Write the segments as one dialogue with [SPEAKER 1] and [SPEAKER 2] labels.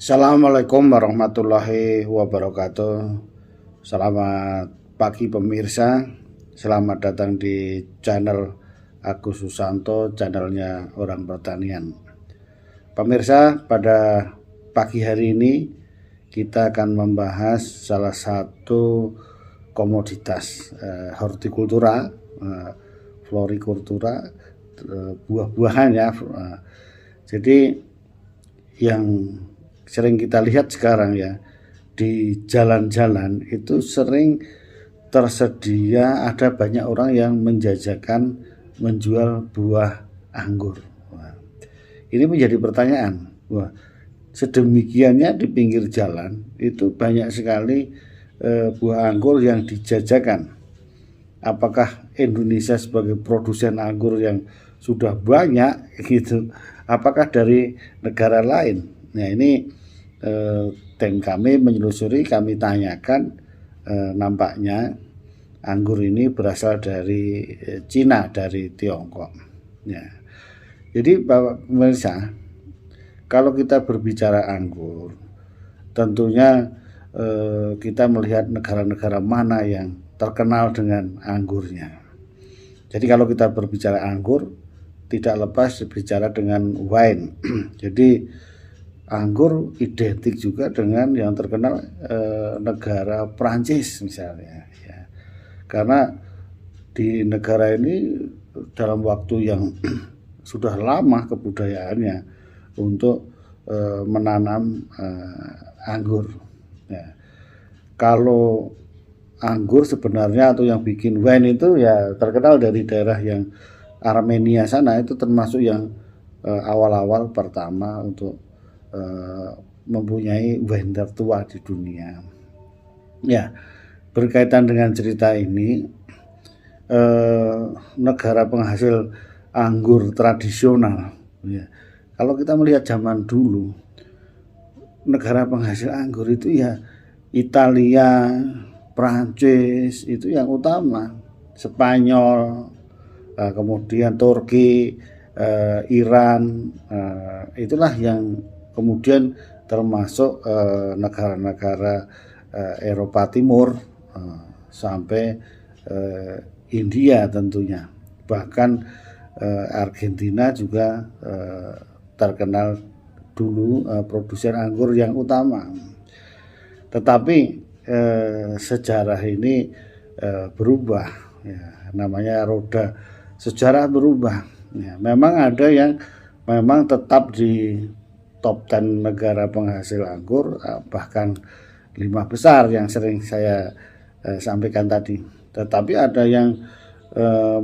[SPEAKER 1] Assalamualaikum warahmatullahi wabarakatuh. Selamat pagi pemirsa. Selamat datang di channel Agus Susanto, channelnya Orang Pertanian. Pemirsa, pada pagi hari ini kita akan membahas salah satu komoditas hortikultura, florikultura, buah-buahan ya. Jadi yang sering kita lihat sekarang ya, di jalan-jalan itu sering tersedia, ada banyak orang yang menjajakan menjual buah anggur. Wah, ini menjadi pertanyaan. Wah, sedemikiannya di pinggir jalan itu banyak sekali buah anggur yang dijajakan. Apakah Indonesia sebagai produsen anggur yang sudah banyak gitu, apakah dari negara lain? Nah, ini tim kami menelusuri, kami tanyakan, nampaknya anggur ini berasal dari Cina, dari Tiongkok. Ya. Jadi Bapak pemirsa, kalau kita berbicara anggur, tentunya kita melihat negara-negara mana yang terkenal dengan anggurnya. Jadi kalau kita berbicara anggur, tidak lepas berbicara dengan wine. Jadi anggur identik juga dengan yang terkenal negara Prancis misalnya ya. Karena di negara ini dalam waktu yang sudah lama kebudayaannya untuk menanam anggur ya. Kalau anggur sebenarnya atau yang bikin wine itu ya terkenal dari daerah yang Armenia sana, itu termasuk yang awal-awal pertama untuk mempunyai wine tertua di dunia. Ya, berkaitan dengan cerita ini, negara penghasil anggur tradisional. Ya, kalau kita melihat zaman dulu, negara penghasil anggur itu ya Italia, Prancis itu yang utama, Spanyol, kemudian Turki, Iran, itulah yang kemudian termasuk negara-negara Eropa Timur, sampai India tentunya. Bahkan Argentina juga terkenal dulu produsen anggur yang utama. Tetapi sejarah ini berubah ya, namanya roda sejarah berubah ya. Memang ada yang memang tetap di top 10 negara penghasil anggur, bahkan 5 besar yang sering saya sampaikan tadi. Tetapi ada yang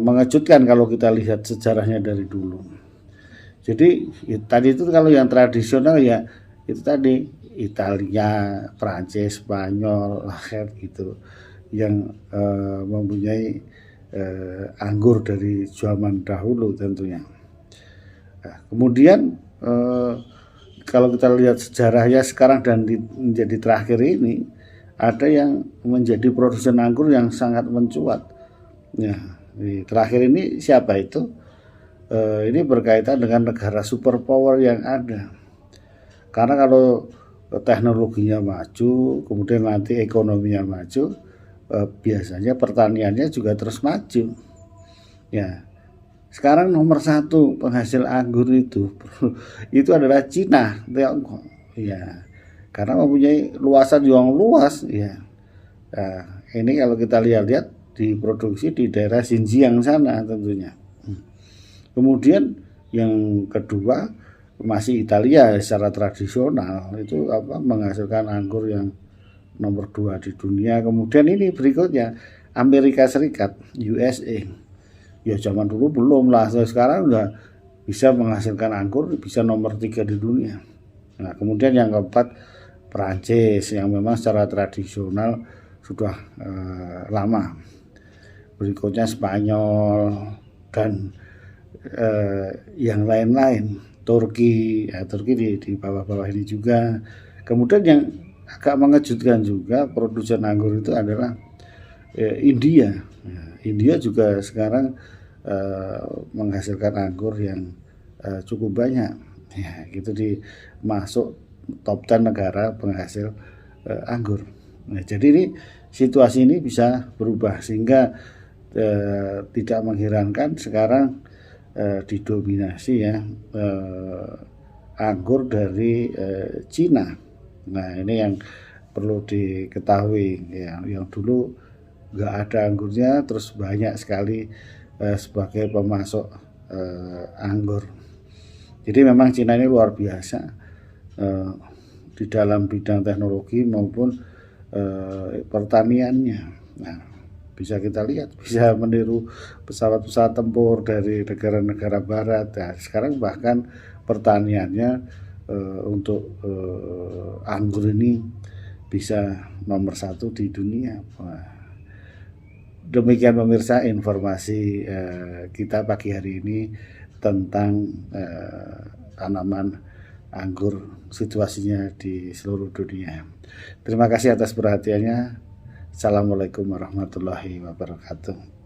[SPEAKER 1] mengejutkan kalau kita lihat sejarahnya dari dulu. Jadi tadi itu kalau yang tradisional ya itu tadi Italia, Prancis, Spanyol, gitu, yang mempunyai anggur dari zaman dahulu tentunya. Nah, kemudian kalau kita lihat sejarahnya sekarang dan menjadi terakhir ini, ada yang menjadi produsen anggur yang sangat mencuat. Ya, terakhir ini siapa itu? Ini berkaitan dengan negara superpower yang ada. Karena kalau teknologinya maju, kemudian nanti ekonominya maju, biasanya pertaniannya juga terus maju. Ya, sekarang nomor 1 penghasil anggur itu adalah Cina, Tiongkok. Ya, karena mempunyai luasan yang luas. Ya, nah, ini kalau kita lihat diproduksi di daerah Xinjiang sana tentunya. Kemudian yang kedua masih Italia secara tradisional itu menghasilkan anggur yang nomor 2 di dunia. Kemudian ini berikutnya Amerika Serikat, USA. Ya zaman dulu belum lah, sekarang udah bisa menghasilkan anggur, bisa nomor 3 di dunia. Nah, kemudian yang keempat Perancis yang memang secara tradisional sudah lama. Berikutnya Spanyol dan yang lain-lain, Turki, ya, Turki di bawah-bawah ini juga. Kemudian yang agak mengejutkan juga produsen anggur itu adalah India. Ya, India juga sekarang menghasilkan anggur yang cukup banyak. Ya, gitu masuk top 10 negara penghasil anggur. Nah, jadi ini situasi ini bisa berubah sehingga tidak mengherankan sekarang didominasi ya anggur dari Cina. Nah, ini yang perlu diketahui ya, yang dulu nggak ada anggurnya terus banyak sekali sebagai pemasok anggur. Jadi memang Cina ini luar biasa di dalam bidang teknologi maupun pertaniannya. Nah, bisa kita lihat, bisa meniru pesawat-pesawat tempur dari negara-negara barat. Nah, sekarang bahkan pertaniannya untuk anggur ini bisa nomor 1 di dunia. Wah, demikian pemirsa informasi kita pagi hari ini tentang tanaman anggur, situasinya di seluruh dunia. Terima kasih atas perhatiannya. Assalamualaikum warahmatullahi wabarakatuh.